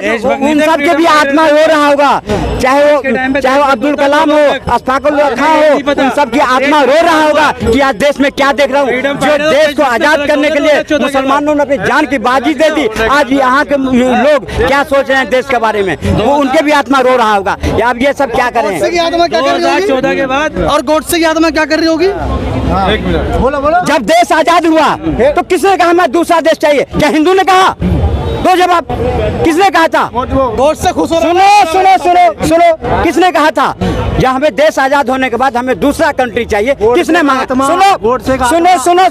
उन सब के भी आत्मा रो रहा होगा, चाहे वो अब्दुल कलाम हो, अशफाकुल खां हो, उन सब की आत्मा रो रहा होगा कि आज देश में क्या देख रहा हूँ। जो देश को आजाद करने के लिए मुसलमानों ने अपनी जान की बाजी दे दी, आज यहाँ के लोग क्या सोच रहे हैं देश के बारे में, वो उनके भी आत्मा रो रहा होगा। अब ये सब क्या करें? 2014 के बाद और गोडसे की आत्मा क्या कर रही होगी? बोलो। जब देश आजाद हुआ तो किसने कहा हमें दूसरा देश चाहिए? क्या हिंदू ने कहा? दो जवाब। किसने कहा था? गोडसे खुश हो सुनो, किसने कहा था? जब हमें देश आजाद होने के बाद हमें दूसरा कंट्री चाहिए, किसने मांगा? सुनो,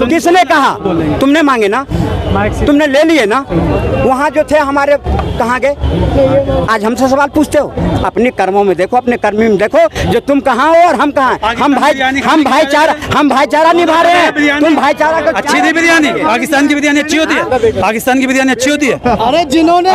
किसने कहा? तुमने मांगे ना, तुमने ले लिए ना। वहाँ जो थे हमारे कहाँ गए? आज हमसे सवाल पूछते हो? अपने कर्मों में देखो, अपने कर्मी में देखो, जो तुम कहाँ हो और हम कहाँ हैं। हम भाईचारा निभा रहे हैं। तुम भाईचारा को अच्छी थी बिरयानी, पाकिस्तान की बिरयानी अच्छी होती है, पाकिस्तान की बिरयानी अच्छी होती है। अरे जिन्होंने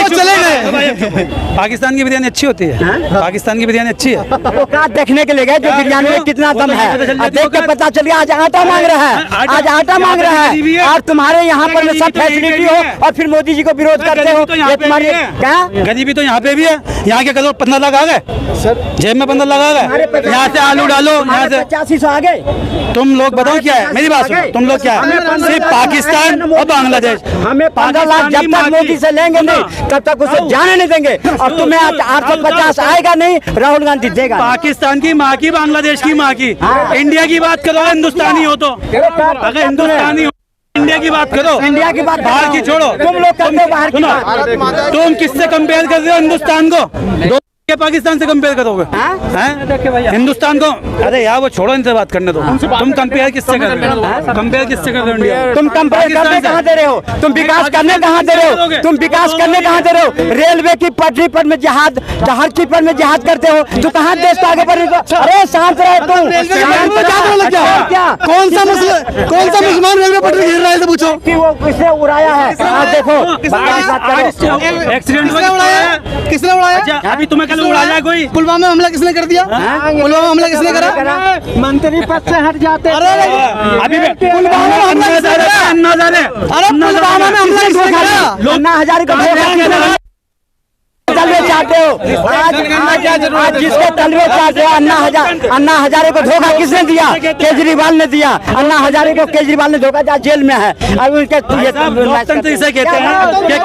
चले गए, पाकिस्तान की बिरयानी अच्छी होती है, पाकिस्तान की बिरयानी अच्छी है। औकात देखने के लिए गए जो बिरयानी में कितना दम है, देख के पता चल गया। आज आटा मांग रहा है, आज आटा मांग रहा है, और तुम्हारे यहाँ पर सब फैसिलिटी हो और फिर मोदी जी को विरोध करते हो। ये तुम्हारी क्या गरीबी तो यहाँ पे भी है। यहाँ के करोड़ 15 लाख आ गए सर, जेब में 15 लाख आ गए। यहाँ से आलू डालो, यहाँ से 8500 आ गए। तुम लोग बताओ क्या है? मेरी बात सुनो, तुम लोग क्या है? सिर्फ पाकिस्तान और बांग्लादेश। हमें 15 लाख जब तक मोदी से लेंगे नहीं तब तक उसे जाने नहीं देंगे। और तुम्हें 850 आएगा नहीं, राहुल गांधी देगा। पाकिस्तान की माँ की, बांग्लादेश की माँ की, इंडिया की बात करो। हिंदुस्तानी हो तो, अगर हिंदुस्तानी हो इंडिया की बात करो, इंडिया की बात बाहर की छोड़ो। तुम लोग करते हो बाहर की। तुम किससे कंपेयर कर रहे हो हिंदुस्तान को? पाकिस्तान से कंपेयर करोगे? हिंदुस्तान को? अरे यार वो छोड़ो, इनसे बात करने दो। तुम कंपेयर किससे कर रहे हो? कंपेयर किससे कर रहे हो इंडिया? तुम कंपेयर करने कहाँ दे रहे हो? तुम विकास करने कहाँ दे रहे हो? तुम विकास करने कहाँ दे रहे हो? रेलवे की पटरी पर में जहाज, हर चीज पर में जहाज करते हो। तो कहाँ देश को आगे बढ़ने को? अरे शांत रहे तुम। क्या कौन सा मुसलमान रेलवे पटरी गिर रहा है? पूछो कि वो किसने उड़ाया है। देखो एक्सीडेंट किसने उड़ाया? अभी तुम्हें उड़ाया कोई? पुलवामा हमला किसने कर दिया? पुलवामा हमला किसने करा? मंत्री पद से हट जाते। अभी पुलवामा में हमला किसने करा? अरे पुलवामा में हमला किसने करा? अन्ना हजारे को तलवे चाहते हो। आज जिसके तलवे चाहते हो, अन्ना हजारे को धोखा किसने दिया? केजरीवाल ने दिया। अन्ना हजारे को केजरीवाल ने धोखा दिया, जेल में है। अब उनके लोकतंत्र इसे कहते हैं कि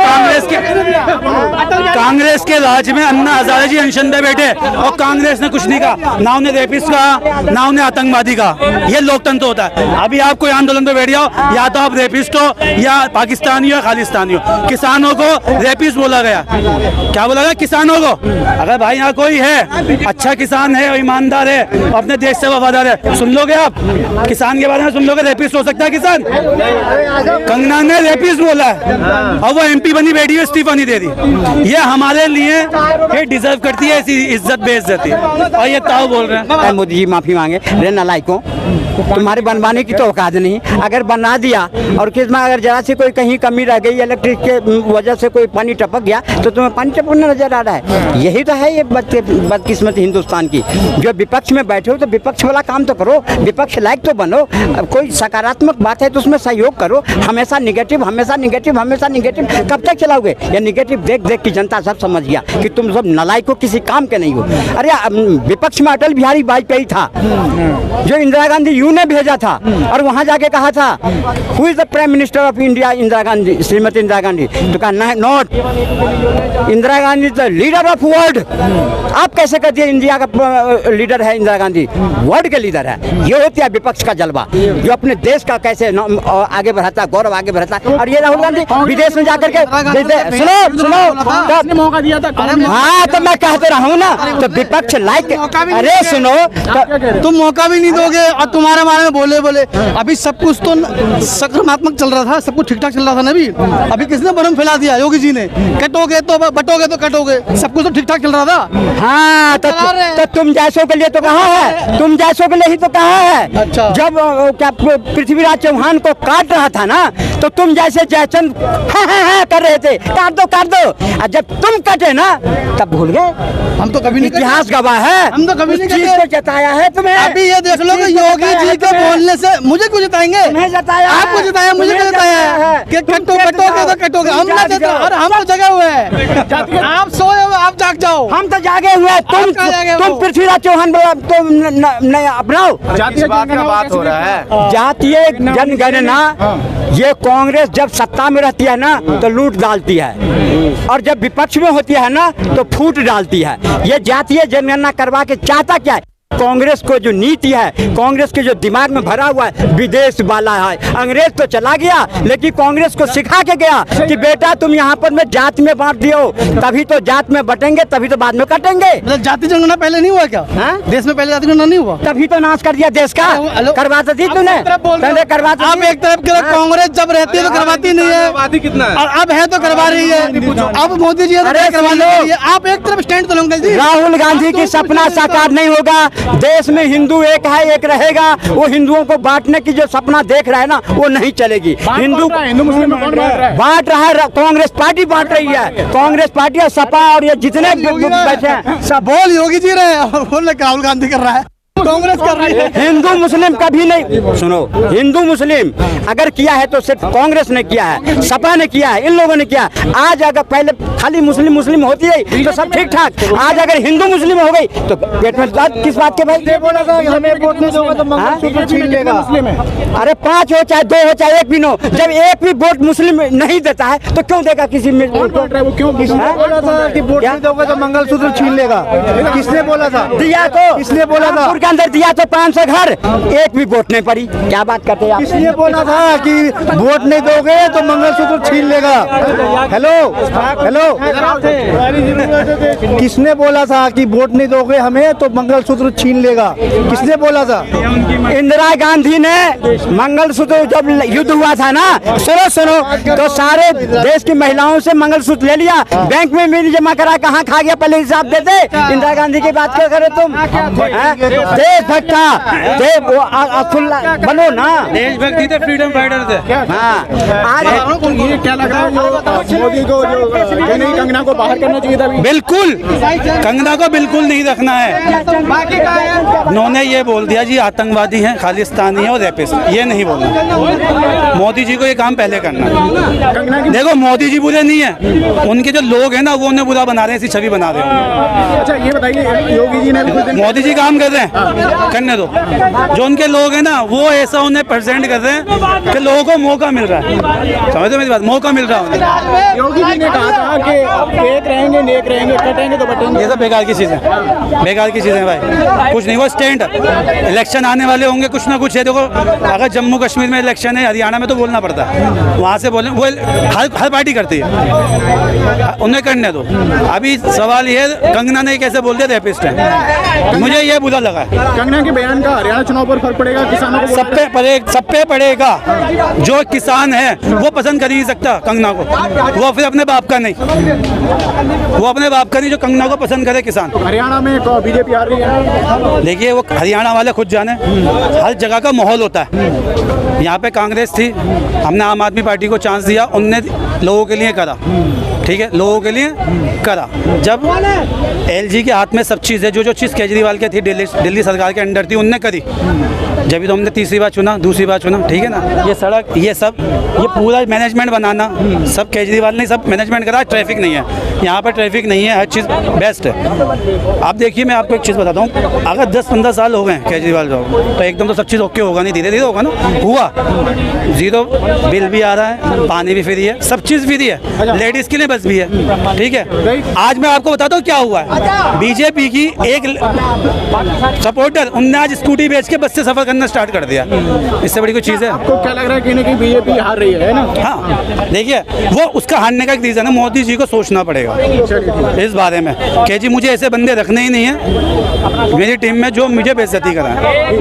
कांग्रेस के राज में अन्ना हजारे जी अनशन पे बैठे और कांग्रेस ने कुछ नहीं कहा, ना उन्हें रेपिस्ट कहा, ना उन्हें आतंकवादी कहा। ये लोकतंत्र होता है। अभी आप कोई आंदोलन पे बैठ जाओ, या तो आप रेपिस्ट हो या पाकिस्तानी हो या खालिस्तानी हो। किसानों को रेपिस्ट बोला गया, क्या बोला गया? किसानों को। अगर भाई यहाँ कोई है अच्छा किसान है, ईमानदार है, अपने देश से वफादार है, सुन लोगे आप? किसान के बारे में सुन लोगे? रेपिस्ट हो सकता है किसान? कंगना ने रेपिस्ट बोला है और वो MP बनी बैठी है, इस्तीफा नहीं दे रही। ये हमारे लिए ये डिजर्व करती है ऐसी इज्जत बेइज्जती। और ये ताऊ बोल रहे हैं मोदी जी माफी मांगे। रे नालायकों, तुम्हारे बनवाने की तो औकात नहीं। अगर बना दिया और किसमें अगर जरा सी कोई कहीं कमी रह गई, इलेक्ट्रिक के वजह से कोई पानी टपक गया, तो तुम्हें पानी टपकना नजर आ रहा है। यही तो है ये बदकिस्मती हिंदुस्तान की। जो विपक्ष में बैठे हो तो विपक्ष वाला काम तो करो, विपक्ष लायक तो बनो। कोई सकारात्मक बात है तो उसमें सहयोग करो। हमेशा निगेटिव कब तक चलाओगे? ये निगेटिव देख देख की जनता सब समझ गया कि तुम सब नालायक हो, किसी काम के नहीं हो। अरे विपक्ष में अटल बिहारी वाजपेयी था, जो इंदिरा गांधी ने भेजा था, और वहां जाके कहा था who is the prime minister of India? Indira Gandhi, Shrimati Indira Gandhi. तो कहा not Indira Gandhi the leader of world. आप कैसे कहते हैं इंडिया का लीडर है इंदिरा गांधी? वर्ल्ड के लीडर है। ये होती है विपक्ष का जलवा, जो अपने देश का कैसे आगे बढ़ाता, गौरव आगे बढ़ाता। और ये राहुल गांधी विदेश में जाकर के सुनो मौका दिया था। हाँ तो मैं कहते रहा हूँ ना, तो विपक्ष लाइक। अरे सुनो, तुम मौका भी नहीं दोगे और तुम्हारे बारे में बोले। अभी सब कुछ तो सकारात्मक चल रहा था, सब कुछ ठीक ठाक चल रहा था ना। अभी किसने भ्रम फैला दिया? योगी जी ने। कटोगे तो बटोगे तो कटोगे, सब कुछ तो ठीक ठाक चल रहा था। हाँ तो तुम जैसों के लिए तो कहा है, तुम जैसों के लिए ही तो कहा है। अच्छा। जब क्या पृथ्वीराज चौहान को काट रहा था ना, तो तुम जैसे जयचंद कर रहे थे, काट दो। और जब तुम कटे ना तब भूल गए। हम तो कभी नहीं इतिहास गवाह है, हम तो कभी नहीं उस चीज कटे। को जताया है तुम्हें। अभी ये देख लो कि योगी जी के बोलने से मुझे क्यों जिताएंगे? तुम्हें जताया है। आपको जिताया, मुझे क्यों जिताया है कि कटोगे तो कटोगे? हम ना देते, और हम तो जगे हुए हैं। आप सोए हुए, आप जाग जाओ। हम तो जागे हुए हैं। आप कहाँ जागे तुम हो? पृथ्वीराज चौहान बोला तुम नहीं अपनाओ। जातीय बात का बात हो रहा है। जातीय जनगणना ये कांग्रेस जब सत्ता में रहती है ना तो लूट डालती है, और जब विपक्ष में होती है ना तो फूट डालती है। ये जातीय जनगणना करवा के चाहता क्या है? कांग्रेस को जो नीति है, कांग्रेस के जो दिमाग में भरा हुआ है विदेश वाला है। अंग्रेज तो चला गया, लेकिन कांग्रेस को सिखा के गया कि बेटा तुम यहाँ पर में जात में बांट दियो, तभी तो जात में बटेंगे, तभी तो बाद में कटेंगे। मतलब जाति जनगणना पहले नहीं हुआ क्या? हाँ? देश में पहले जाति जनगणना नहीं हुआ? तभी तो नाश कर दिया देश का। हेलो? करवाती थी तूने, पहले करवाती आप थी। एक तरफ कह रहे हो, कांग्रेस जब रहती है तो करवाती नहीं है, आबादी कितना है? और अब है तो करवा रही है। अब मोदी जी है तो अरे करवा सुन लो। रही है। आप एक तरफ स्टैंड तो लोगे जी। राहुल गांधी की सपना साकार नहीं होगा। देश में हिंदू एक है, एक रहेगा। वो हिंदुओं को बांटने की जो सपना देख रहा है ना वो नहीं चलेगी। हिंदू मुस्लिम में कौन बांट रहा है? बांट रहा है, कांग्रेस पार्टी बांट रही है। कांग्रेस पार्टी और सपा और ये जितने बैठे हैं सब बोल योगी जी रहे हैं और बोल रहे राहुल गांधी कर रहा है, कांग्रेस कर रही है। हिंदू मुस्लिम कभी नहीं। सुनो, हिंदू मुस्लिम अगर किया है तो सिर्फ कांग्रेस ने किया है, सपा ने किया है, इन लोगों ने किया है। आज अगर पहले खाली मुस्लिम मुस्लिम होती है तो सब ठीक ठाक, आज अगर हिंदू मुस्लिम हो गई तो पेट में दर्द किस बात के भाई? बोला था हमें वोट नहीं दोगे तो मंगलसूत्र छीन लेगा। मुस्लिम है। अरे 5 हो चाहे 2 हो चाहे 1 भी नो, जब एक भी वोट मुस्लिम नहीं देता है तो क्यों देगा किसी में? वो क्यों? किसने बोला था कि वोट नहीं दोगे तो मंगलसूत्र छीन लेगा? किसने बोला था? दिया तो किसने बोला था? कानपुर के अंदर दिया तो 500 घर, एक भी वोट नहीं पड़ी। क्या बात करते हैं आप? किसने बोला था कि वोट नहीं दोगे तो मंगलसूत्र छीन लेगा? हेलो हेलो, किसने बोला था कि वोट नहीं दोगे हमें तो मंगलसूत्र छीन लेगा? किसने बोला था? इंदिरा गांधी ने मंगलसूत्र जब युद्ध हुआ था ना, सुनो तो सारे देश की महिलाओं से मंगलसूत्र ले लिया, बैंक में भी जमा करा, कहाँ खा गया पहले हिसाब देते। इंदिरा गांधी की बात क्या करे तुम? देशभक्त था, बनो ना। देशभक्ति थे, फ्रीडम फाइटर थे। हाँ, आज ये क्या लग रहा है मोदी को जो नहीं कंगना को बाहर करना चाहिए था? बिल्कुल कंगना को बिल्कुल नहीं रखना है। उन्होंने ये बोल दिया जी आतंकवादी हैं, खालिस्तानी है और रेपिस्ट, ये नहीं बोलना। मोदी जी को ये काम पहले करना है। देखो मोदी जी बुरे नहीं है, उनके जो लोग हैं ना वो उन्हें बुरा बना रहे हैं, ऐसी छवि बना रहे हैं। अच्छा ये बताइए, योगी जी ने भी कुछ दिन मोदी जी काम कर रहे हैं, करने दो। जो उनके लोग हैं ना वो ऐसा उन्हें प्रेजेंट कर रहे हैं कि लोगों को मौका मिल रहा है। समझते मेरी बात? मौका मिल रहा है उन्हें। योगी जी ने कहा था कि एक रहेंगे नेक रहेंगे, कटेंगे तो बटेंगे। ये सब बेकार की चीज़ें, बेकार की चीज़ें भाई। कुछ नहीं, वो स्टैंड इलेक्शन आने वाले होंगे, कुछ ना कुछ है। देखो अगर जम्मू कश्मीर में इलेक्शन है, हरियाणा में तो बोलना पड़ता है, वहाँ से बोले। वो हर पार्टी करती है, उन्हें करने दो। अभी सवाल ये कंगना ने कैसे बोल दिया रेपिस्ट है, मुझे ये बुरा लगा है। कंगना के बयान का हरियाणा चुनाव पर फर्क पड़ेगा? किसानों को सब पे पड़ेगा। जो किसान है वो पसंद कर ही नहीं सकता कंगना को, वो फिर अपने बाप का नहीं, वो अपने बाप का नहीं जो कंगना को पसंद करे किसान। हरियाणा में बीजेपी आ रही है। देखिए वो हरियाणा वाले खुद जाने, हर जगह का माहौल होता है। यहाँ पे कांग्रेस थी, हमने आम आदमी पार्टी को चांस दिया, उनने लोगों के लिए करा, ठीक है, लोगों के लिए करा। जब एलजी के हाथ में सब चीज़ है, जो चीज़ केजरीवाल के थी, दिल्ली सरकार के अंडर थी, उनने करी। जब तो हमने तीसरी बार चुना, दूसरी बार चुना, ठीक है ना। ये सड़क, ये सब, ये पूरा मैनेजमेंट बनाना सब केजरीवाल ने सब मैनेजमेंट करा। ट्रैफिक नहीं है यहाँ पर, ट्रैफिक नहीं है, हर चीज़ बेस्ट है। आप देखिए, मैं आपको एक चीज़ बताता हूँ, अगर 10-15 साल हो गए केजरीवाल साहब तो एकदम तो सब चीज़ ओके होगा नहीं, धीरे धीरे होगा ना। हुआ, 0 बिल भी आ रहा है, पानी भी फ्री है, सब चीज़ फ्री है, लेडीज़ के लिए बस भी है, ठीक है। आज मैं आपको बताता हूँ क्या हुआ है। बीजेपी की एक सपोर्टर, उनने आज स्कूटी बेच के बस से सफर करना स्टार्ट कर दिया। इससे बड़ी कोई चीज़ है? आपको क्या लग रहा है कि बीजेपी हार रही है ना? हाँ, देखिए वो उसका हारने का एक रीज़न है, मोदी जी को सोचना पड़ेगा इस बारे में कि जी मुझे ऐसे बंदे रखने ही नहीं है मेरी टीम में जो मुझे बेइज्जती कराएं।